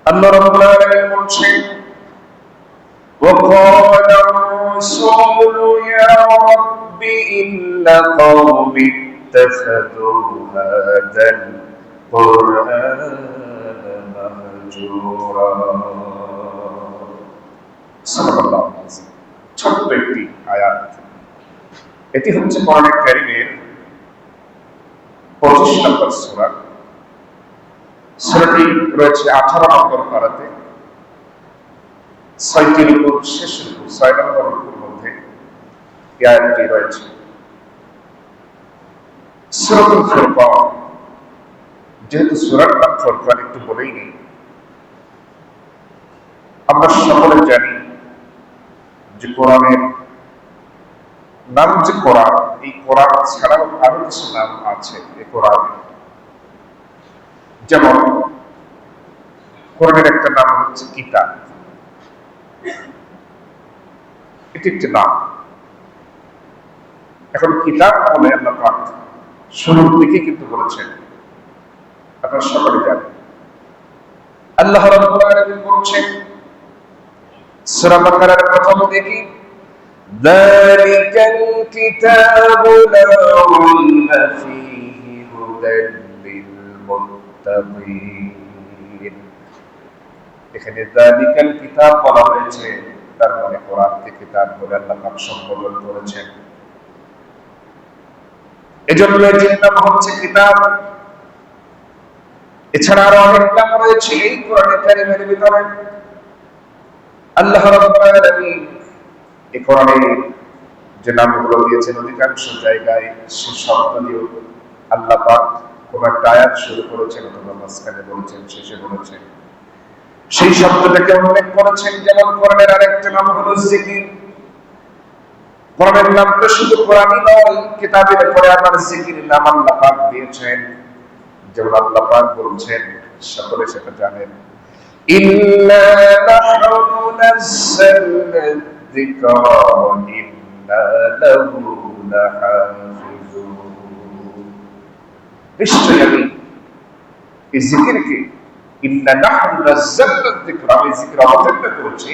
আল্লাহ রাব্বুল আলামিন বলছেন وقال الرسول يا رب إن قومي اتخذوا هذا القرآن مهجورا সুবহানাল্লাহ। ছোট্ট একটি আয়াত, এটি হচ্ছে কোরআন কারীমের 25 নম্বর সূরা। সূরাটি রয়েছে 18 নম্বর পারাতে, 6টি রুকু শেষ রুকু, 6 নম্বর রুকুর মধ্যে এই আয়াতটি রয়েছে। সূরাতুল ফুরকান, যেহেতু সূরার নাম ফুরকান একটু বলেই নেই। আমরা সকলে জানি যে কোরআনের নাম যে কোরআন, এই কোরআন ছাড়াও আরো কিছু নাম আছে এই কোরআনে। যেমন কোরআনের একটা নাম হচ্ছে কিতাব, এটি একটি নাম। এখন কিতাব বলে আল্লাহ পাক শুরুর দিকে কিন্তু বলেছেন, আপনারা সকলে জানেন। আল্লাহ রাব্বুল আলামিন বলছেন সূরা বাকারার প্রথম দিকে, যালিকাল কিতাবু লা রাইবা ফীহি হুদাল লিল মুত্তাকিন। এখানে যালিকাল কিতাব বলা হয়েছে, তার মানে কোরআনকে কিতাব বলে আল্লাহ পাক সম্বোধন করেছেন। এজন্য এর নাম হচ্ছে কিতাব। এছাড়া আরো অনেক নাম রয়েছে এই কোরআনে কারীমের ভিতরে। আল্লাহ রাব্বুল আলামিন এই কোরআনে যে নামগুলো দিয়েছেন, অধিকাংশ জায়গায় সে শব্দ দিয়ে আল্লাহ পাক কোন একটা আয়াত শুরু করেছেন, অথবা মাঝখানে বলেছেন, শেষে বলেছেন, সেই শব্দটাকে উল্লেখ করেছেন। যেমন কোরআনের আরেকটা নাম হলো জিকির। কোরআনের নাম তো শুধু কোরআনই নয়, কিতাবের পরে আবার জিকির নাম আল্লাহ পাক দিয়েছেন। যেমন আল্লাহ পাক বলছেন, সকলে সেটা জানেন, ইন্না নাহনু নাযালনা যিকরা ওয়া ইন্না লাহু লাহাফিজুন। নিশ্চয়ই আমি এই জিকিরকে, ইন্না নাহনু নাযালনা যিকরা, আমি জিকির অবতীর্ণ করেছি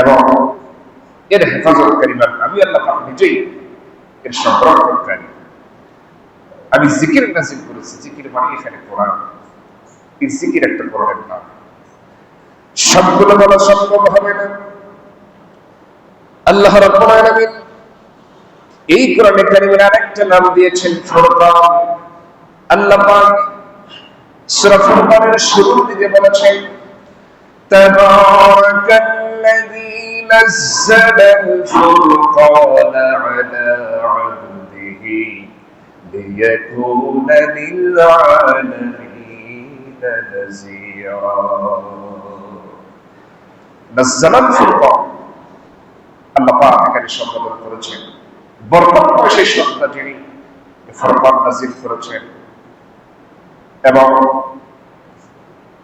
এবং এর হেফাজতকারী আমি আল্লাহ পাক নিজেই এর সংরক্ষণকারী। আমি জিকির নাযিল করেছি। জিকির মানে এখানে কোরআন। এই জিকির একটা কোরআনের নাম। সবগুলো বলা সম্ভব হবে না। আল্লাহ রাব্বুল আলামিন এই কোরআনে কারীমের আরেকটা নাম দিয়েছেন ফুরকান। আল্লাহ পাক সূরা ফুরকানের শুরুর দিকে বলেছেন, তাবারাকাল্লাযী নাযালাল ফুরকানা আলা আবদিহি লিয়াকুনা লিল আলামিনা নাযীরা। নাযালাল ফুরকান, আল্লাহ পাক এখানে সম্বোধন করেছেন বরকতময় সেই সত্তা যিনি ফুরকান নাযিল করেছেন। এবং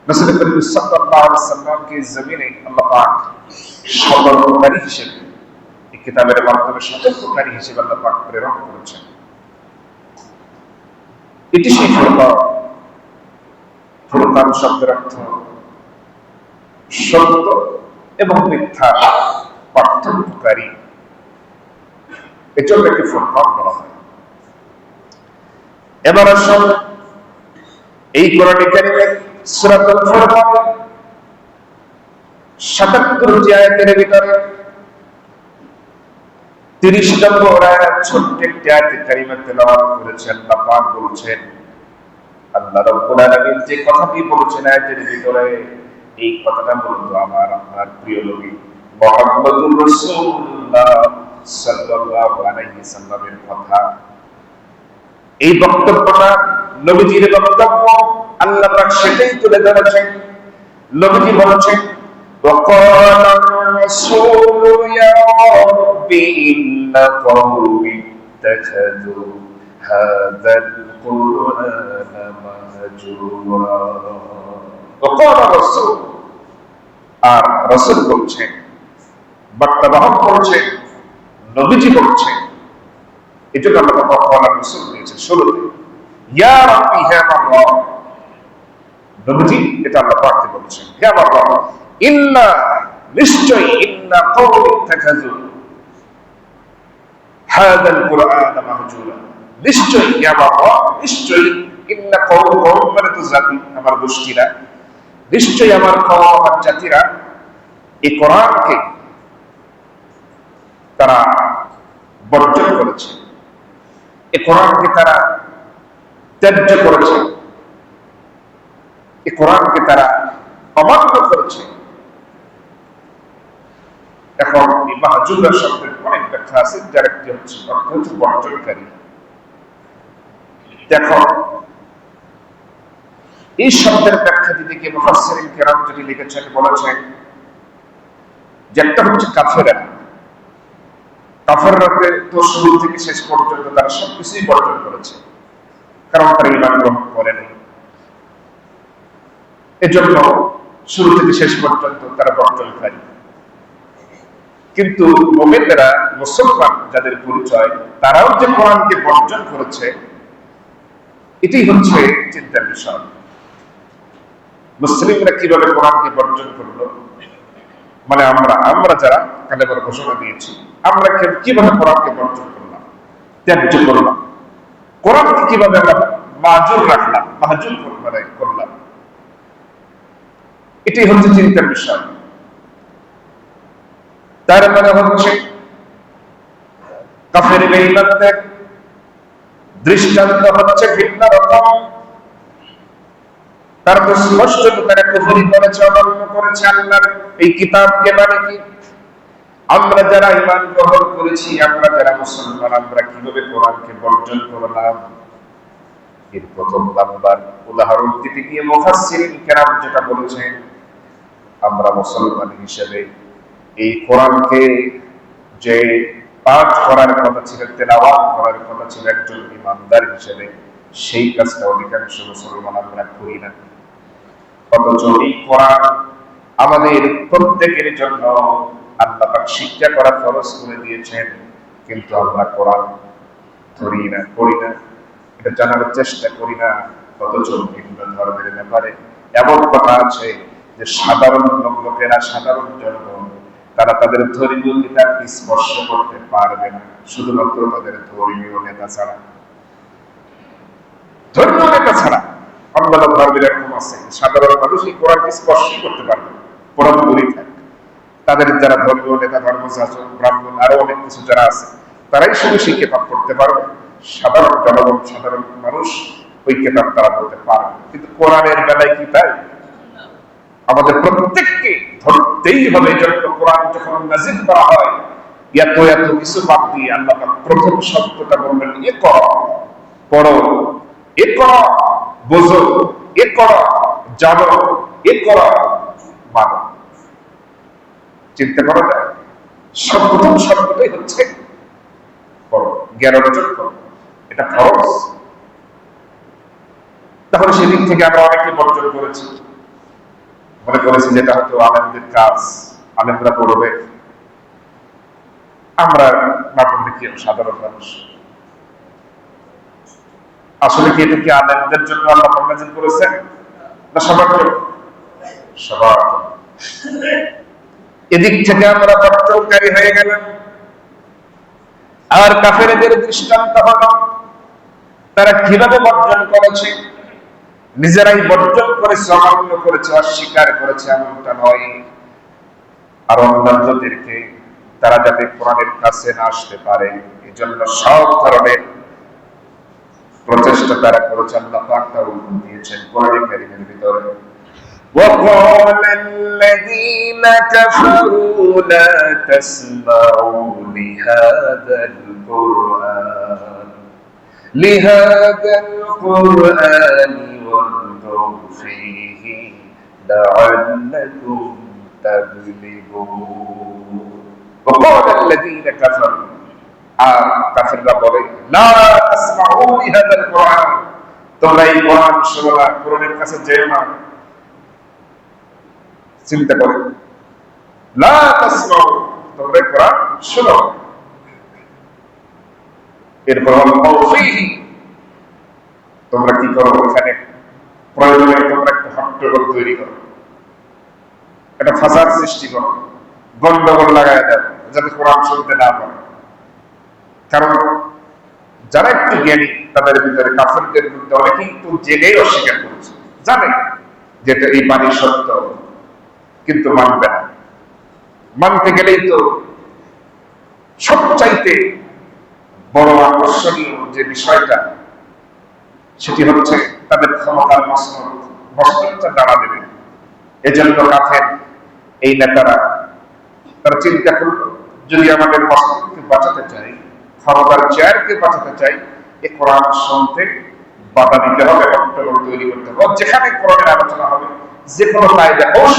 রাসূল করিম সাল্লাল্লাহু আলাইহি ওয়াসাল্লামকে জমিনে আল্লাহ পাক সতর্ককারী হিসেবে, এই কিতাবের মাধ্যমে সতর্ককারী হিসেবে আল্লাহ পাক প্রেরণ করেছেন। এটি সেই ফুরকান। ফুরকান শব্দের অর্থ সত্য এবং মিথ্যা পার্থক্যকারী, এজন্য একে ফুরকান বলা হয়। এবার আসুন এই কোরআনে কারীমের সূরাতুল ফুরকান ৭৭টি আয়াতের ভিতরে ৩০ নম্বর আয়াত ছোট্ট একটি আয়াতে কারীমা তেলাওয়াত করেছেন। আল্লাহ পাক বলছেন, আল্লাহ রাব্বুল আলামিন যে কথাটি বলেছেন আয়াতের ভিতরে, এই কথাটা মূলত আমার আপনার প্রিয় নবী মুহাম্মদুর রাসূলুল্লাহ সাল্লাল্লাহু আলাইহি সাল্লামের কথা। এই বক্তব্যটা নবীজির বক্তব্য। আল্লাহ পাক সেটাই তুলে ধরেছেন। নবীজি বলেছেন, وقال الرسول يا رب إن قومي اتخذوا هذا القرآن مهجورا। وقال الرسول, আর রাসূল বলছেন, বার্তাবাহক বলছেন, নবীজি বলছেন। এজন্য আল্লাহ পাক রাসূল দিয়েছেন শুরুতে, ইয়া রাব্বি, হে আমার রব, নবীজি এটা আল্লাহ পাককে বলছেন, হে আমার রব, ইন্না নিশ্চয়ই ইন্না কওমি ইত্তাখাযু হাযাল কুরআন মাহজুরা, নিশ্চয়ই হে আমার রব, নিশ্চয়ই ইন্না কওমি, কওম মানে তো জাতি, আমার গোষ্ঠীরা, নিশ্চয়ই আমার কওম, আমার জাতিরা এই কোরআনকে তারা বর্জন করেছে, এই কোরআনকে তারা ত্যায্য করেছে, এই কোরআনকে তারা অমান্য করেছে। এখন এই মাহজুরা শব্দের অনেক ব্যাখ্যা আছে, যার একটি হচ্ছে অর্থ হচ্ছে বর্জনকারী। দেখো এই শব্দের ব্যাখ্যা দিতে গিয়ে মুফাসসিরিন কেরাম যদি লিখেছেন, বলেছেন যে একটা হচ্ছে কাফেররা, কাফেররাতে তো শুরু থেকে শেষ পর্যন্ত তারা সবকিছুই বর্জন করেছে, কারণ তারা ঈমান গ্রহণ করেনি, এজন্য শুরু থেকে শেষ পর্যন্ত তারা বর্জনকারী। কিন্তু মুমিনরা, মুসলমান যাদের পরিচয়, তারাও যে কোরআনকে বর্জন করেছে, এটাই হচ্ছে চিন্তার বিষয়। মুসলিমরা কিভাবে কোরআনকে বর্জন করলো, মানে আমরা যারা কালেমার ঘোষণা দিয়েছি, আমরা কিভাবে কোরআনকে বর্জন করলাম, ত্যায্য করলাম, কোরআনকে কিভাবে আমরা মাহজুর রাখলাম, মাহজুর করলাম, এটাই হচ্ছে চিন্তার বিষয়। তার মানে হচ্ছে কাফের বেঈমানদের দৃষ্টান্ত হচ্ছে ভিন্ন রকম। তারা তো স্পষ্ট তারা কুফরি করেছে, অমান্য করেছে আল্লাহর এই কিতাবকে। মানে কি, আমরা যারা ঈমান গ্রহণ করেছি, আমরা যারা মুসলমান, আমরা কিভাবে কোরআনকে বর্জন করলাম, এর প্রথম নাম্বার উদাহরণ দিতে গিয়ে মুফাসসিরিন কেরাম যেটা বলেছেন, আমরা মুসলমান হিসেবে এই কোরআনকে যে পাঠ করার কথা ছিল, তেলাওয়াত করার কথা ছিল একজন ঈমানদার হিসেবে, সেই কাজটা অধিকাংশ মুসলমান আমরা করি না। অথচ এই কোরআন আমাদের প্রত্যেকের জন্য আল্লাহ পাক শিক্ষা করা ফরজ করে দিয়েছেন, কিন্তু আমরা কোরআন ধরি না, পড়ি না, এটা জানার চেষ্টা করি না। অথচ ভিন্ন ধর্মের ব্যাপারে এমন কথা আছে যে সাধারণ লোকেরা, সাধারণ জনগণ, তারা তাদের ধর্মীয় কিতাব স্পর্শ করতে পারবে না, শুধুমাত্র তাদের ধর্মীয় নেতা ছাড়া। ধর্মীয় নেতা ছাড়া অন্যান্য ধর্মের এরকম আছে, সাধারণ মানুষ এই কোরআন স্পর্শ করতে পারবে না, পুরোপুরি থাকে। তাদের যারা ধর্মীয় নেতা, ধর্মশাসক, ব্রাহ্মণ, আরো অনেক কিছু যারা আছে, তারাই শুধু সেই কিতাব পড়তে পারবে। সাধারণ জনগণ, সাধারণ মানুষ ওই কিতাব তারা পড়তে পারবে। কিন্তু কোরআনের বেলায় কি তাই? আমাদের প্রত্যেককে ধরতেই হবে। জন্য কোরআন যখন নাযিল করা হয়, এত এত কিছু বাদ দিয়ে আল্লাহ পাক প্রথম শব্দটা বললেন ইকরা, পড়ো, ইকরা বোঝো, ইকরা জানো, ইকরা মানো। চিন্তা করা যায়, প্রথম শব্দটাই হচ্ছে পড়ো, জ্ঞান অর্জন করো, এটা ফরজ। তাহলে সেদিক থেকে আমরা অনেকে বর্জন করেছি, মনে করেছি যেটা হয়তো আলেমদের কাজ, আলেমরা পড়বে, আমরা না পড়লে কি সাধারণ মানুষ। আসলে কি এটা কি আলেমদের জন্য আল্লাহ নাযিল করেছেন না সবার জন্য? সবার। এদিক থেকে আমরা বর্জনকারী হয়ে গেলাম। আর কাফেরদের দৃষ্টান্ত হলো তারা কিভাবে বর্জন করেছে, নিজেরাই বর্জন করেছে, অমান্য করেছে, অস্বীকার করেছে এমনটা নয়, আর অন্যান্যদেরকে তারা যাতে কোরআনের কাছে না আসতে পারে, এই জন্য সব ধরনের প্রচেষ্টা তারা করেছে। আল্লাহ পাক তা উল্লেখ দিয়েছেন কোরআনে কারীমের ভিতরে, وقال الذين كفروا لا تسمعوا لهذا القرآن والغوا فيه لعلكم تغلبون। وقال الذين كفروا، আর কাফেররা বলে, লা তাসমাউ লিহাযাল কুরআন, তোমরা এই কোরআন শোনো না, কোরআনের কাছে যেও না। চিন্তা করে, লা তাসমাউ, তোমরা কোরআন শোনো, এরপর ফিহি, তোমরা কি করো, ওখানে প্রয়োজনে তোমরা একটা হট্টগোল তৈরি করো, একটা ফাসাদ সৃষ্টি করো, গন্ডগোল লাগাই দাও, যাতে কোরআন শুনতে না পারে। কারণ যারা একটু জ্ঞানী তাদের ভিতরে কাফেরদের মধ্যে অনেকেই তো জেনেই অস্বীকার করেছে, জানে যেটা এই বাণী সত্য, কিন্তু মানবে না। মানতে গেলেই তো সবচাইতে বড় আকর্ষণীয় যে বিষয়টা, সেটি হচ্ছে তাদের ক্ষমতার মস্তকটা দাঁড়া দেবে। এজন্য কাফের এই নেতারা তারা চিন্তা করল, যদি আমাদের মস্তককে বাঁচাতে চাই, ক্ষমতার চেয়ারকে বাঁচাতে চাই, এ কোরআন শুনতে বাধা দিতে হবে, হট্টগোল তৈরি করতে হবে। যেখানে কোরআনের আলোচনা হবে, যে কোনো কায়দা হোক,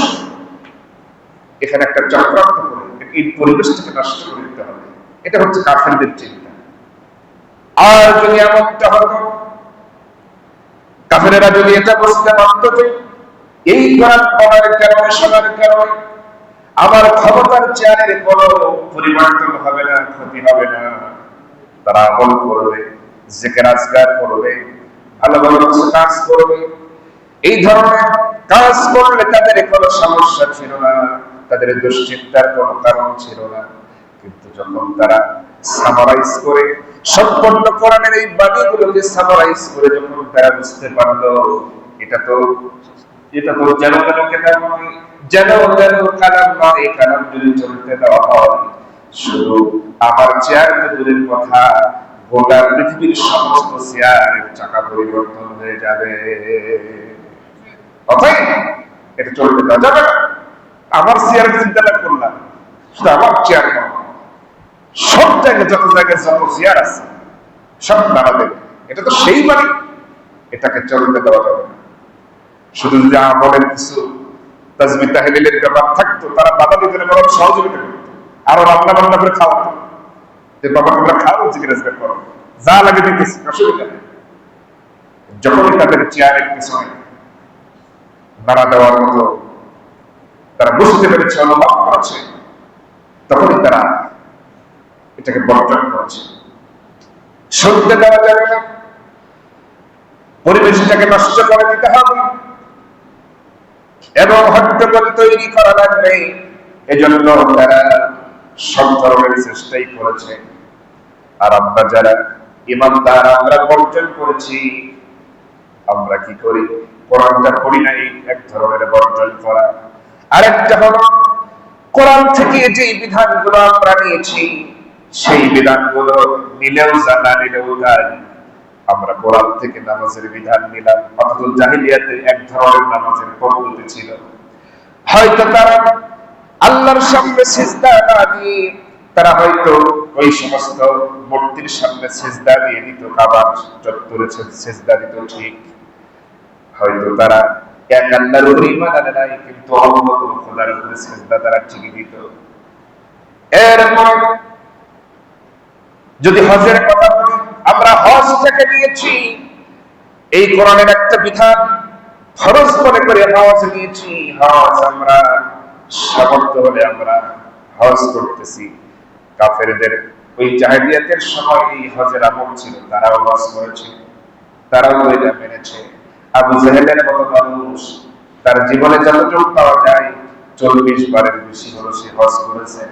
এখানে একটা চক্রান্ত করে এই পরিবেশটাকে নষ্ট করে দিতে হবে। এটা হচ্ছে কাফেরদের চিন্তা। আর যদি এমনটা হতো, কাফেরেরা যদি এটা বুঝতে পারত যে এই কোরআন পড়ার কারণে, শোনার কারণে আমার ক্ষমতার চেয়ারের কোনো পরিবর্তন হবে না, ক্ষতি হবে না, তারা আমল করবে, জিকির আজকার করবে, ভালো ভালো কিছু কাজ করবে। এই ধরনের কাজ করলে তাদের কোনো সমস্যা ছিল না, তাদের দুশ্চিন্তার কোনো কারণ ছিল না। কিন্তু যখন তারা সামারাইজ করে সম্পূর্ণ কোরআনের এই বাণীগুলোকে সামারাইজ করে যখন তারা বুঝতে পারলো এটা তো যেন তেন কেতাব নয়, যেন তেন কালাম নয়, এই কালাম যদি চলতে দেওয়া হয়, শুধু আমার চেয়ার দূরের কথা, গোটা পৃথিবীর সমস্ত চেয়ারের চাকা পরিবর্তন হয়ে যাবে। অতএব এটা চলতে দেওয়া যাবে না। আমার চেয়ারের চিন্তাটা করলাম, শুধু আমার চেয়ার নয়, সব জায়গায় যত জায়গায় যত চেয়ার আছে সব দাঁড়াবে। এটা তো সেই বাড়ি, এটাকে চলতে দেওয়া যাবে না। শুধু যদি আমলের কিছু তাজবি তাহলিলের ব্যাপার থাকতো, তারা বাধা দিতে বরং সহযোগিতা করতো, আরো রান্না বান্না করে খাওয়াতো, যে বাবা তোমরা খাও, জিজ্ঞাসা করো, যা লাগে দিতেছি, অসুবিধা নেই। যখনই তাদের চেয়ারের পিছনে নাড়া দেওয়ার মতো তারা বুঝতে পেরেছে, অনুভব করেছে, তখনই তারা এটাকে বর্জন করেছে। শুনতে দেওয়া যাবে না, পরিবেশটাকে নষ্ট করে দিতে হবে এবং হট্টগোল তৈরি করা লাগবে। এজন্য তারা সব ধরনের চেষ্টাই করেছে। আর আমরা যারা ইমানদার, আমরা বর্জন করেছি। আমরা কি করি? কোরআনটা পড়ি নাই, এক ধরনের বর্জন করা। আরেকটা হলো কোরআন থেকে যে বিধানগুলো আমরা নিয়েছি, সেই বিধানগুলো নিলেও জানা, নিলেও গাই। আমরা কোরআন থেকে নামাজের বিধান নিলাম, অথচ জাহিলিয়াতে এক ধরনের নামাজের পদ্ধতি ছিল। হয়তো তারা আল্লাহর সামনে সিজদা না দিয়ে তারা হয়তো ওই সমস্ত মূর্তির সামনে সিজদা দিয়ে দিত, কাবার চত্বরে সিজদা দিত, ঠিক। হয়তো তারা এক আল্লাহর উপর ঈমান আনে নাই, কিন্তু অন্য কোনো খোদার উপরে সিজদা তারা ঠিকই দিত। এরপর যদি হজের কথা বলি, আমরা হজ থেকে নিয়েছি এই কোরআনের একটা বিধান, ফরজ মনে করে হজ নিয়েছি। হজ আমরা সামর্থ্য হলে আমরা হজ করতেছি। কাফেরদের ওই জাহিলিয়াতের সময় এই হজের আমল ছিল, তারাও হজ করেছে, তারাও এটা মেনেছে। আবু জাহেলের মতো মানুষ তার জীবনে যতটুকু পাওয়া যায় 40 বারের বেশি হলো সে হজ করেছে।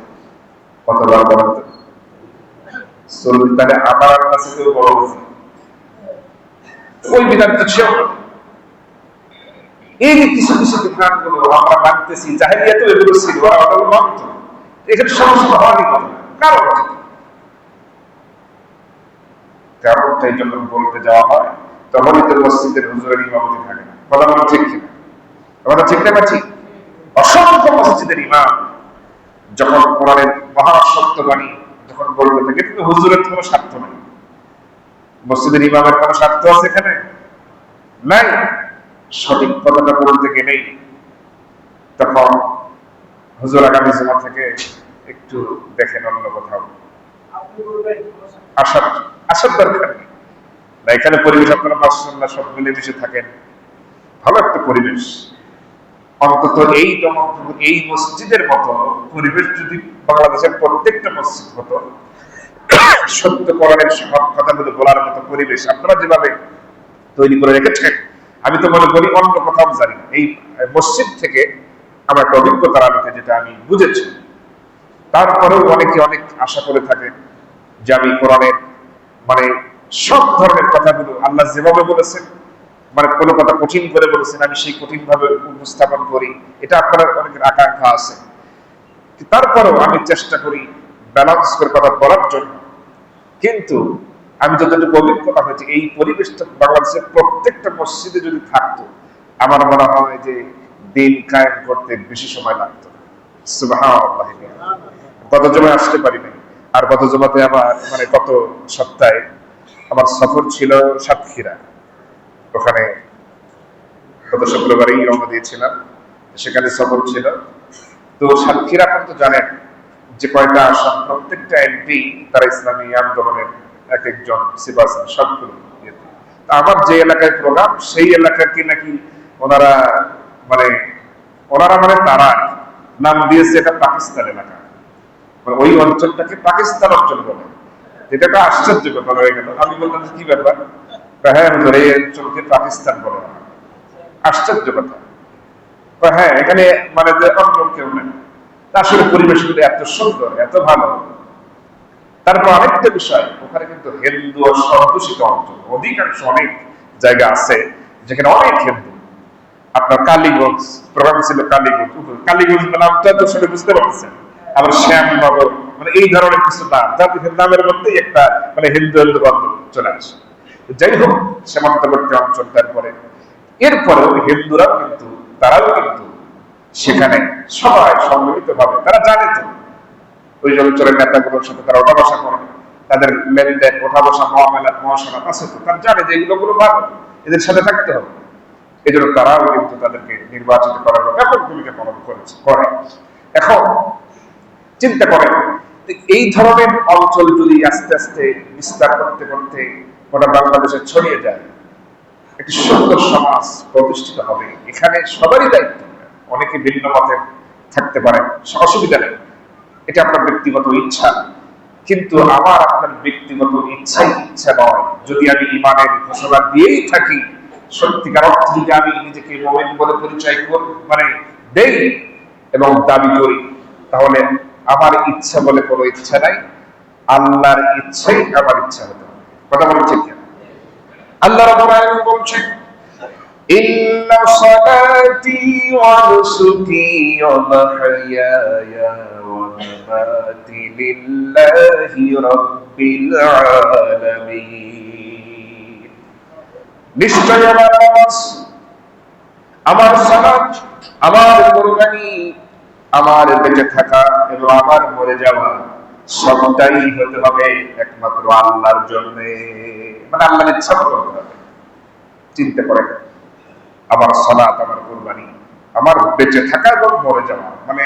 কতবার বলেন তো? 40। তাহলে আমার কাছে কেউ বড় হয়েছে ওই বিধানটা ছিল। এই যে কিছু কিছু বিধানগুলো আমরা মানতেছি, জাহিলিয়াতেও এগুলো ছিল, ওরা ওগুলো মানত। এখানে সমস্যা হওয়ারই কথা না। কারণটা এই জন্য বলতে যাওয়া হয়, তখনই তো মসজিদের হুজুরের ইমামতি থাকে না। কথা বলা ঠিক কিনা? আমরা চিনতে পারছি অসংখ্য মসজিদের ইমাম যখন কোরআনের মহা সত্যবাণী যখন বলতে থাকে, কিন্তু হুজুরের কোনো স্বার্থ নেই। মসজিদের ইমামের কোনো স্বার্থ আছে এখানে? নাই। সঠিক কথাটা বলতে গেলেই তখন হুজুর আগামী জমা থেকে একটু দেখেন অন্য কোথাও আসার দরকার নেই। এখানে পরিবেশ আপনারা মাশাআল্লাহ সব মিলেমিশে থাকেন, ভালো একটা পরিবেশ। অন্তত এই মসজিদের মতো পরিবেশ যদি বাংলাদেশের প্রত্যেকটা মসজিদ হতো, সত্য কোরআনের সব কথাগুলো বলার মতো পরিবেশ আপনারা যেভাবে তৈরি করে রেখেছেন, আমি তো মনে করি অন্য কোথাও জানি না, এই মসজিদ থেকে আমার একটা অভিজ্ঞতার আলোকে যেটা আমি বুঝেছি। তারপরেও অনেকে অনেক আশা করে থাকে যে আমি কোরআনের মানে সব ধরনের কথাগুলো আল্লাহ যেভাবে বলেছেন, মানে কোনো কথা কঠিন করে বলেছেন, আমি সেই কঠিন ভাবে উপস্থাপন করি, এটা আপনার অনেকের আকাঙ্ক্ষা আছে। তারপরেও আমি চেষ্টা করি ব্যালেন্স করে কথা বলার জন্য। কিন্তু আমি যতটুকু অভিজ্ঞতা হয়েছে, এই পরিবেশটা বাংলাদেশের প্রত্যেকটা মসজিদে যদি থাকতো, আমার মনে হয় যে দিন কায়েম করতে বেশি সময় লাগতো। সুবহানাল্লাহ। গত জমায় আসতে পারি নাই, আর গত জমাতে আমার মানে গত সপ্তাহে আমার সফর ছিল সাতক্ষীরা। ওখানে গত শুক্রবারেই রওনা দিয়েছিলাম, সেখানে সফর ছিল। তো সাতক্ষীরা আপনারা তো জানেন যে কয়টা আসন, প্রত্যেকটা এমপি তারা ইসলামী আন্দোলনের এক একজন সিপাসন সবগুলো। আমার যে এলাকায় প্রোগ্রাম, সেই এলাকার কি নাকি ওনারা মানে তারা নাম দিয়েছে এটা পাকিস্তান এলাকা, মানে ওই অঞ্চলটাকে পাকিস্তান অঞ্চল বলে। এটা একটা আশ্চর্য ব্যাপার হয়ে গেল। আমি বললাম কি ব্যাপার? হ্যাঁ হুজুর, এই অঞ্চলকে পাকিস্তান বলে না। আশ্চর্য কথা। হ্যাঁ, এখানে মানে যে অন্য কেউ নেই। আসলে পরিবেশগুলো এত সুন্দর, এত ভালো। তারপর আরেকটা বিষয়, ওখানে কিন্তু হিন্দু অধ্যুষিত অঞ্চল, অধিকাংশ অনেক জায়গা আছে যেখানে অনেক হিন্দু। আপনার কালীগঞ্জ প্রোগ্রাম ছিল, কালীগঞ্জ নামটা তো সেটা বুঝতে পারছেন। আবার শ্যামনগর, মানে এই ধরনের কিছু নাম, যাদের নামের মধ্যেই একটা মানে হিন্দু হিন্দু বন্ধ চলে আসে। যাই হোক, সীমান্তবর্তী অঞ্চল। এরপরেও হিন্দুরাও কিন্তু, তারাও কিন্তু সেখানে সবাই সম্মিলিত ভাবে, তারা জানে তো ওই অঞ্চলের নেতাগুলোর সাথে তারা ওঠা বসা করে, তাদের লেনদেন ওঠা বসা মহামেলা মহাসনা আছে তো, তারা জানে যে এগুলো ভালো, এদের সাথে থাকতে হবে। এই জন্য তারাও কিন্তু তাদেরকে নির্বাচিত করার ব্যাপক ভূমিকা পালন করে। এখন চিন্তা করেন, এই ধরনের অঞ্চল যদি আস্তে আস্তে বিস্তার করতে করতে গোটা বাংলাদেশে ছড়িয়ে যায়, একটি সুন্দর সমাজ প্রতিষ্ঠিত হবে। এখানে সবারই দায়িত্ব, অনেকে ভিন্ন মতে থাকতে পারে, অসুবিধা নেই, এটা আপনার ব্যক্তিগত ইচ্ছা। কিন্তু আমার আপনার ব্যক্তিগত ইচ্ছা নয়। যদি আমি ইমানের ঘোষণা দিয়েই থাকি, সত্যিকার অর্থে যদি আমি নিজেকে মুমিন বলে পরিচয় মানে দেই এবং দাবি করি, তাহলে আমার ইচ্ছা বলে কোনো ইচ্ছা নাই, আল্লাহর ইচ্ছাই আমার ইচ্ছা হতে হবে। কথা বলেন ঠিক কিনা? আল্লাহ রাব্বুল আলামিন বলছেন, ইন্না সালাতি ওয়া নুসুকি ওয়া মাহইয়ায়া ওয়া মামাতি লিল্লাহি রাব্বিল আলামিন। নিশ্চয় আমার নামাজ, আমার সালাত, আমার কুরবানি, আমার বেঁচে থাকা এবং আমার মরে যাওয়া সবটাই হতে হবে একমাত্র আল্লাহর জন্য, মানে আল্লাহর ইচ্ছা করতে হবে। চিন্তা করেন, আমার সালাত, আমার কুরবানি, আমার বেঁচে থাকা এবং মরে যাওয়া, মানে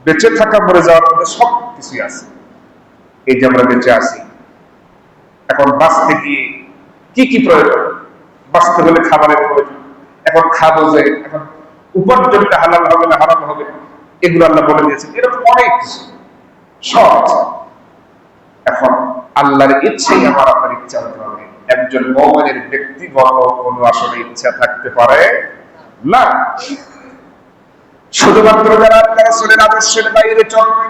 বেঁচে থাকা মরে যাওয়ার মধ্যে সব কিছুই আছে। এই যে আমরা বেঁচে আছি, এখন বাঁচতে গিয়ে কি কি প্রয়োজন? বাঁচতে হলে খাবারের প্রয়োজন। এখন খাবো যে, এখন উপার্জনটা হালাল হবে না হারাম হবে, এগুলো আল্লাহ বলে দিয়েছেন। এরকম অনেক কিছু সব। এখন আল্লাহর ইচ্ছেই আমার আপনার ইচ্ছা হতে হবে। একজন মুমিনের ব্যক্তিগত কোনো আসলে ইচ্ছা থাকতে পারে না। শুধুমাত্র যারা আল্লাহ রাসূলের আদর্শের বাইরে চলবে,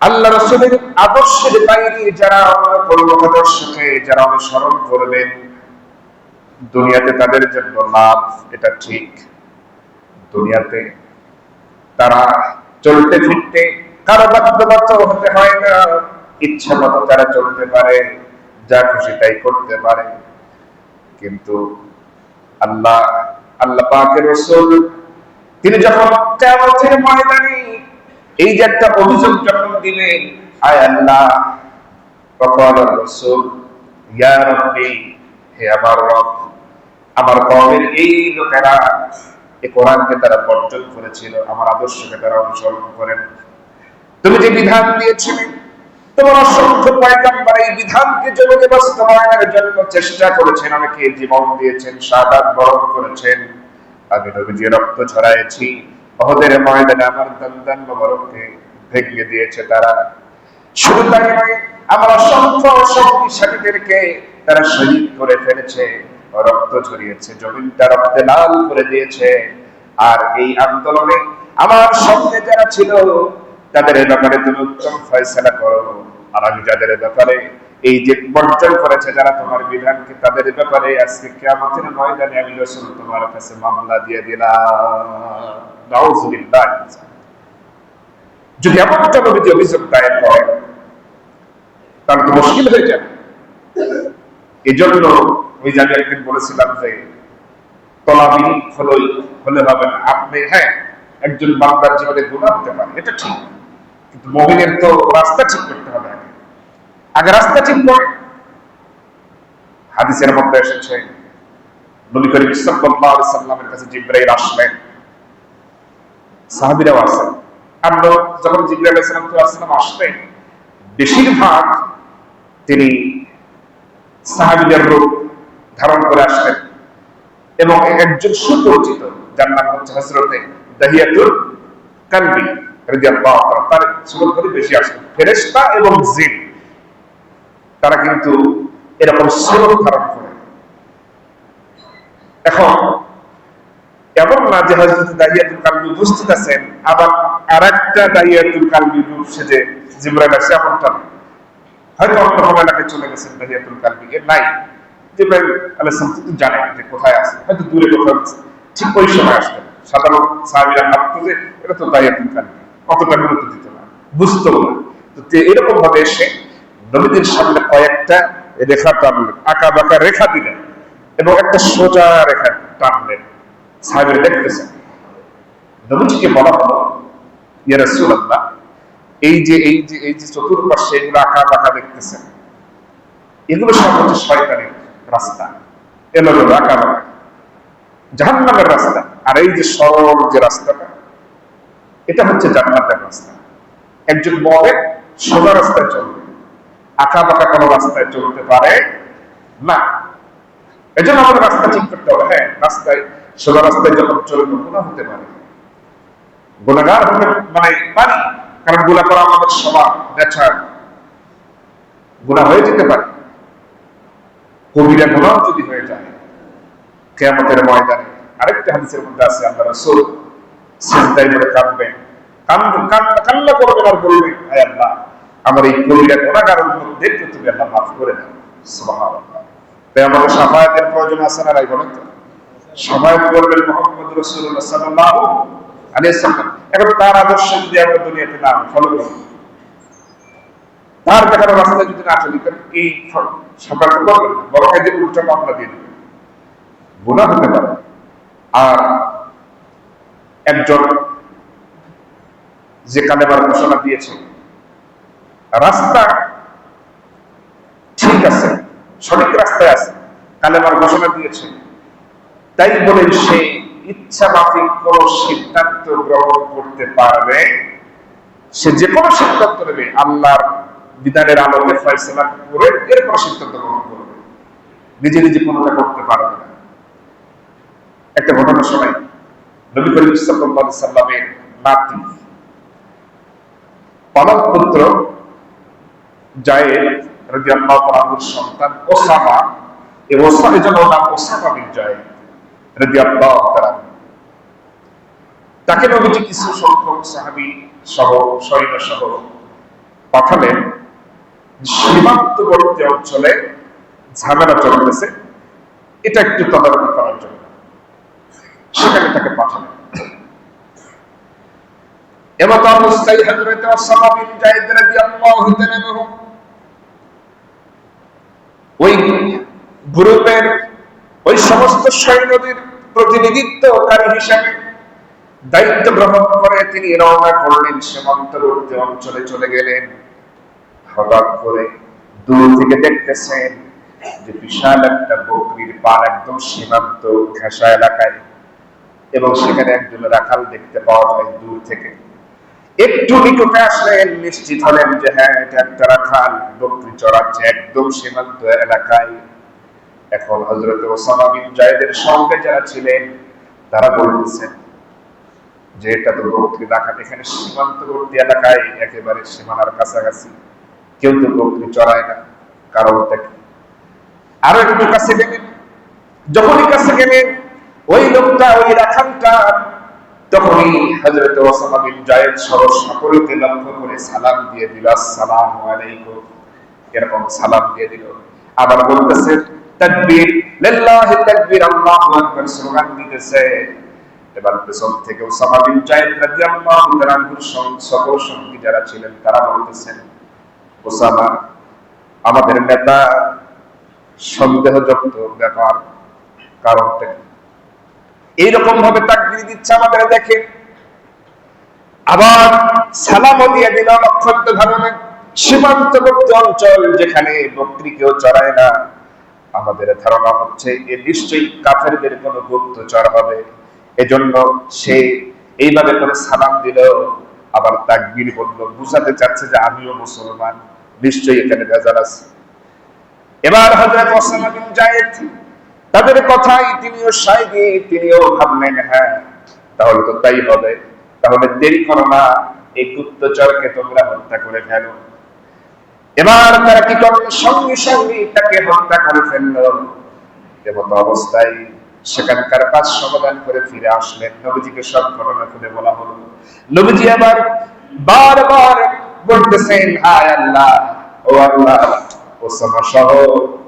আল্লাহ রাসূলের আদর্শের বাইরে যারা পরমাদর্শকে যারা অনুসরণ করবেন, দুনিয়াতে তাদের জন্য লাভ, এটা ঠিক। দুনিয়াতে তারা চলতে ফিরতে কারো বাধ্যবাধকতা হতে হয় না, ইচ্ছা মতো তারা চলতে পারে, যা খুশি তাই করতে পারে। কিন্তু আল্লাহ পাকের রাসূল তিনি যখন কিয়ামতের ময়দানে এই যে একটা অভিযোগ যখন দিলেন, আয় আল্লাহ, فقال الرسول ইয়া রাব্বি, হে আমার রব, আমার কওমের এই লোকেরা এই কোরআনকে তারা বর্জন করেছিল, আমার আদর্শকে তারা অনুসরণ করেন। তুমি যে বিধান দিয়েছিলে, তোমার অসংখ্য পয়গম্বর এই বিধানকে জগতে বাস্তবায়নের জন্য চেষ্টা করেছেন, অনেকে জীবন দিয়েছেন, শাহাদাত বরণ করেছেন। আমি নবীজি রক্ত ঝরাইছি, উহুদের ময়দানে আমার দন্দান মোবারককে ভেঙে দিয়েছে তারা। শুধু তাই নয়, আমার অসংখ্য শক্তিশালীদেরকে তারা শহীদ করে ফেলেছে। রক্ত ঝরিয়েছে, জমিনটা রক্তে লাল করে দিয়েছে। আর এই আন্দোলনে আমার সঙ্গে যারা ছিল তাদের ব্যাপারে তুমি উত্তম ফয়সালা করো, আর আমি যাদের ব্যাপারে এই যে বর্জন করেছে যারা তোমার বিধানকে, তাদের ব্যাপারে আজকে কিয়ামতের ময়দানে আমি রাসূল তোমার কাছে মামলা দিয়ে দিলাম। নাউযুবিল্লাহ। যদি এমনটা নবীজি অভিযোগ দায়ের করেন তাহলে তো মুশকিল হয়ে যাবে। এই জন্য ওই যে আমি একদিন বলেছিলাম যে তলাবি হলে হবে না। আপনি একজন বান্দার জীবনে গুনাহ হতে পারে, এটা ঠিক, কিন্তু মুমিনের তো রাস্তা ঠিক করতে হবে। আগে রাস্তা ঠিক করে। হাদিসের মধ্যে এসেছে নবী করিম সাল্লাল্লাহু আলাইহি সাল্লামের কাছে জিবরাইল আসলেন, সাহাবীরাও আছেন। আমরা যখন জিবরাইল আলাইহিস সালাম আসতেন, বেশিরভাগ তিনি সাহাবীদের রূপ ধারণ করে আসতেন, এবং একজন সুপরিচিত যার নাম হচ্ছে হযরতে দাহিয়াতুল কালবি রাদিয়াল্লাহু তাআলা, তার সুরত ধরে বেশি আসতেন। ফেরেশতা এবং জিন তারা কিন্তু এরকম সুরত ধারণ করে। এখন এমন না যে হযরত দাহিয়াতুল কালবি উপস্থিত আছেন আবার আরেকটা দাহিয়াতুল কালবি রূপ সেজে জিবরাইল আসে, এমনটা না। হয়তো অন্য কোনো এলাকায় চলে গেছেন দাহিয়াতুল কালবি, এর নাই। জিবরাইল আলাইহিস সালাম কিন্তু জানেন যে কোথায় আছে, হয়তো দূরে কোথাও আছে, ঠিক ওই সময় আসবেন। সাধারণ সাহাবীরা ভাবতো যে এটা তো দাহিয়াতুল কালবি, কতটা গুরুত্ব দিত না, বুঝতো না। তো এরকম ভাবে এসে নবীদের সামনে কয়েকটা রেখা টানলেন, আঁকা বাঁকা রেখা দিলেন এবং একটা সোজা রেখা টানলেন। সাহাবীরা দেখতেছেন। নবীজিকে বলা হলো, ইয়া রাসূলুল্লাহ, এই যে চতুর্পাশে এগুলো আঁকা বাঁকা দেখতেছেন, এগুলো সব হচ্ছে শয়তানের রাস্তা, এলোমেলো আঁকা বাঁকা জাহান্নামের রাস্তা। আর এই যে সরল যে রাস্তাটা, এটা হচ্ছে জান্নাতের রাস্তা। একজন মুমিন সোজা রাস্তায় চলবে, আঁকা বাঁকা কোনো রাস্তায় চলতে পারে না। এজন্য আমাদের রাস্তা ঠিক করতে হবে। রাস্তায় সোজা রাস্তায় যখন চলবে গুনাহ হতে পারে, গুনাহগার হতে মানে পারি, কারণ গুনাহ করা আমাদের স্বভাব, নেচার। গুনাহ হয়ে যেতে পারে, কবিরা গুনাহ যদি হয়ে যায় কিয়ামতের ময়দানে। আরেকটা হাদিসের মধ্যে আছে আল্লাহ রাসূল সিজদায় পড়ে কাঁদবেন, কান্না করবেন আর বলবেন, হে আল্লাহ, আমার এই কবিরা গুনাহগারের মধ্যে তুমি আল্লাহ মাফ করে দাও। সুবহানাল্লাহ। তাই আমাদের শাফায়াতের প্রয়োজন আছে না? বলেন তো। শাফায়াত করবেন মুহাম্মদ রাসূলুল্লাহ সাল্লাল্লাহু আলাইহি ওয়াসাল্লাম। এখন তার আদর্শ যদি আমরা দুনিয়াতে না ফলো করি, তার দেখানো রাস্তায় যদি না চলি, এই শাফায়াত করবেন না, বরং এদের উল্টা মামলা দিয়ে দেবেন, গুনাহ হতে পারে। আর একজন যে কালেমার ঘোষণা দিয়েছে, রাস্তা ঠিক আছে, সঠিক রাস্তায় আছে, কালেমার ঘোষণা দিয়েছে, তাই বলে সে ইচ্ছা মাফিক কোন সিদ্ধান্ত গ্রহণ করতে পারবে? সে যে কোনো সিদ্ধান্ত নেবে আল্লাহর বিধানের আলোকে ফয়সালা করে এরপর সিদ্ধান্ত গ্রহণ করবে, নিজে নিজে কোনটা করতে পারবে না। একটা ঘটনা শোনাই। নবী করিম সাল্লাল্লাহু আলাইহি সাল্লামের নাতি পালক পুত্র জায়েদ রাদিয়াল্লাহু তাআলার সন্তান ওসামা, এই ওসামার জন্য নাম ওসামা বিন জায়েদ রাদিয়াল্লাহু তাআলা। তাকে নবীজি কিছু সংখ্যক সাহাবী সহ সৈন্য সহ পাঠালেন সীমান্তবর্তী অঞ্চলে ঝামেলা চলতেছে, এটা একটু তদারকি করার জন্য সেখানে তাকে পাঠালেন। এবার অবস্থায় হযরত ওসামা বিন জায়েদ রাদিয়াল্লাহু তাআলা ওই গ্রুপের ওই সমস্ত সৈন্যদের প্রতিনিধিত্বকারী হিসেবে দায়িত্ব গ্রহণ করে তিনি রওনা করলেন, সীমান্তবর্তী অঞ্চলে চলে গেলেন। হঠাৎ করে দূর থেকে দেখতেছেন যে বিশাল একটা বকরির পাল একদম সীমান্ত ঘেঁষা এলাকায়, এবং সেখানে একজন রাখাল দেখতে পাওয়া যায় দূর থেকে। একটু নিকটে আসলেন, নিশ্চিত হলেন যে হ্যাঁ, এটা একটা রাখাল বকরি চড়াচ্ছে একদম সীমান্ত এলাকায়। এখন হযরত ওসামা বিন জায়েদের সঙ্গে যারা ছিলেন তারা বলতেছেন যে এটা তো বকরি রাখাল, এখানে সীমান্তবর্তী এলাকায় একেবারে সীমানার কাছাকাছি, কেউ তো বকরি চড়ায় না, কারণটা কি? আরো একটু কাছে গেলেন, যখনই কাছে গেলেন ওই লোকটা, ওই রাখালটা, তখনই হযরত ওসামা বিন যায়েদ সরস সকলকে লক্ষ্য করে সালাম দিয়ে দিল, আসসালামু আলাইকুম, এরকম সালাম দিয়ে দিল। আবার বলতেছে তাকবীর, লিল্লাহি তাকবীর, আল্লাহু আকবার স্লোগান দিতেছে। এবার পেছন থেকে ওসামা বিন যায়েদ রাদিয়াল্লাহু তাআলা আনহুর সকল সঙ্গী যারা ছিলেন তারা বলতেছেন, ওসামা, আমাদের নেতা সন্দেহযুক্ত ব্যাপার, কারণটা কি? এইরকম ভাবে তাকবীর দিচ্ছে আমাদের দেখে, আবার সালামও দিয়ে দিল। অত্যন্ত ধরনের সীমান্তবর্তী অঞ্চল, যেখানে বকরি কেউ চড়ায় না, আমাদের ধারণা হচ্ছে এ নিশ্চয়ই কাফেরদের কোন গুপ্তচর হবে, এজন্য সে এইভাবে করে সালাম দিল, আবার তাকবীর বলল, বুঝাতে চাচ্ছে যে আমিও মুসলমান, নিশ্চয়ই এখানে ভেজাল আছে। এবার হযরত ওসামা বিন যায়েদ তাদের কথাই তিনিও শায়েদি, তিনিও ভাবলেন হ্যাঁ তাহলে তো তাই হবে, তাহলে দেরি করো না, এই গুপ্তচরকে তোমরা হত্যা করে ফেলো। এবার তারা কি করলো, সঙ্গে সঙ্গে তাকে হত্যা করে ফেললো। এমন অবস্থায় সেখানকার কাজ সমাধান করে ফিরে আসলেন, নবীজিকে সব ঘটনা খুলে বলা হলো। নবীজি আবার বারবার বলতেছেন, হায় আল্লাহ, ও আল্লাহ, ওসামা সহ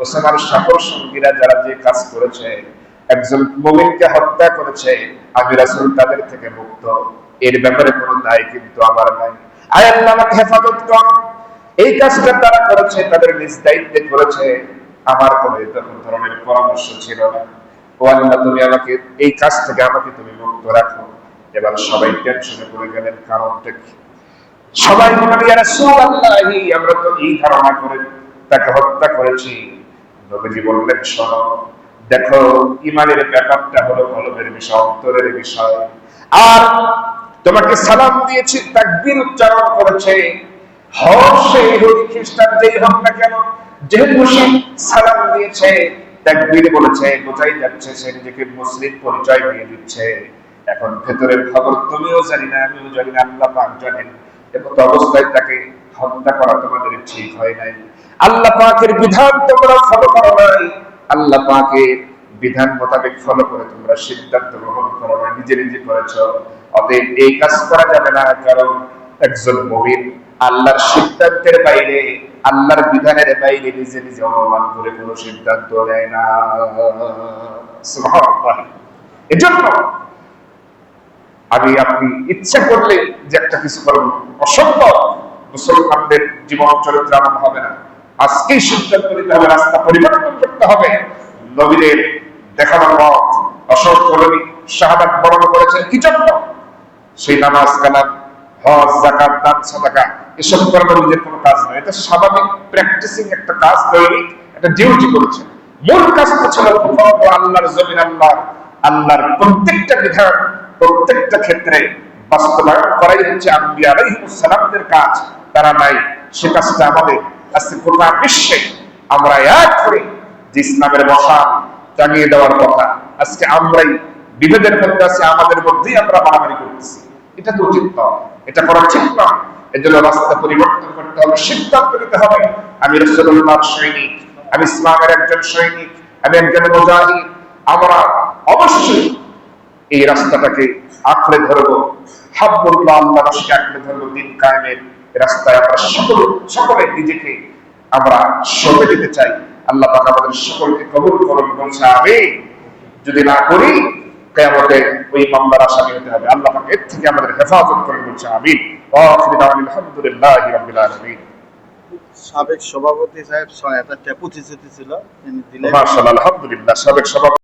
ওসামার সকল সঙ্গীরা যারা যে কাজ করেছে, একজন মুমিনকে হত্যা করেছে, আমি রাসূল তাদের থেকে মুক্ত, এর ব্যাপারে কোনো দায় কিন্তু আমার নাই। আয় আল্লাহ, আমাকে হেফাজত কর। এই কাজটা তারা করেছে, তাদের নিজ দায়িত্বে করেছে, আমার কোনো এরকম ধরনের পরামর্শ ছিল না। ও আল্লাহ, তুমি আমাকে এই কাজ থেকে আমাকে তুমি মুক্ত রাখো। এবার সবাই টেনশনে পড়ে গেলেন, কারণটা কি? সবাই বলল, ইয়া রাসূলুল্লাহি, আমরা তো এই ধারণা করে তাকে হত্যা করেছি। নবীজি বললেন, শোনো, দেখো, ঈমানের ব্যাপারটা হলো কলবের বিষয়, অন্তরের বিষয়। আর তোমাকে সালাম দিয়েছি, তাকবীর উচ্চারণ করেছে, হোক সে ইহুদি খ্রিস্টান যেই হোক না কেন, যেহেতু সে সালাম দিয়েছে, তাকবীর বলেছে, বোঝাই যাচ্ছে সে নিজেকে মুসলিম পরিচয় দিয়ে দিচ্ছে। এখন ভেতরের খবর তুমিও জানি না, আমিও জানি না, আল্লাহ পাক জানেন। এমত অবস্থায় তাকে হত্যা করা তোমাদের ঠিক হয় নাই। আল্লাহ পাকের বিধান তোমরা ফলো করো নাই, আল্লাহ পাকের বিধান মোতাবেক ফলো করে তোমরা সিদ্ধান্ত গ্রহণ করো না, নিজে নিজে করেছ। অতএব এই কাজ করা যাবে না, কারণ একজন মুমিন আল্লাহর সিদ্ধান্তের বাইরে, আল্লাহর বিধানের বাইরে নিজে নিজে অবমান করে কোনো সিদ্ধান্ত নেয় না। সুবহানাল্লাহ। এজন্য আমি আপনি ইচ্ছা করলে যে একটা কিছু করব, অসম্ভব। মুসলমানদের জীবন চরিত্র এমন হবে না। আজকেই সিদ্ধান্ত নিতে হবে, রাস্তা পরিবর্তন করতে হবে। নবীদের দেখানো পথ, অসংখ্য নবী শাহাদাত বরণ করেছেন কি জন্য? সেই নামাজ কালাম, হজ, যাকাত, দান, সাদাকা, এসব করার নবীদের কোনো কাজ নয়, এটা স্বাভাবিক প্র্যাকটিসিং একটা কাজ, দৈনিক একটা ডিউটি করেছে। মূল কাজটা ছিল আল্লাহর জমিন, আল্লাহর প্রত্যেকটা বিধান, প্রত্যেকটা ক্ষেত্রে বাস্তবায়ন করাই হচ্ছে আম্বিয়া আলাইহিস সালামদের কাজ। তারা নাই, সে কাজটা আমাদের। আজকে গোটা বিশ্বে আমরা এক করে যে ইসলামের মশাল টাঙিয়ে দেওয়ার কথা, আজকে আমরাই বিভেদের মধ্যে আছি, আমাদের মধ্যেই আমরা মারামারি করতেছি। এটা তো উচিত নয়, এটা করা ঠিক নয়। এজন্য রাস্তা পরিবর্তন করতে হবে, সিদ্ধান্ত নিতে হবে, আমি রাসূলুল্লাহর সৈনিক, আমি ইসলামের একজন সৈনিক, আমি একজন মুজাহিদ। আমরা অবশ্যই এই রাস্তাটাকে আঁকড়ে ধরবো, হাব্বুল্লাহ, আল্লাহর রাস্তাকে আঁকড়ে ধরবো, দিন কায়েমের রাস্তায় আমরা সকলে নিজেকে আমরা সঁপে দিতে চাই। আল্লাহ পাক আমাদের সকলকে কবুল করুন, বলছে আমিন। যদি না করি, কিয়ামতে ওই মামলার আসামি হতে হবে। আল্লাহ পাক এর থেকে আমাদের হেফাজত করুন, বলছে আমিন। আলহামদুলিল্লাহি রাব্বিল আলামিন। সাবেক সভাপতি সাহেব ৬০০০ টাকা প্রতিশ্রুতি ছিল, তিনি দিলেন। মাশাআল্লাহ, আলহামদুলিল্লাহ। সাবেক সভাপতি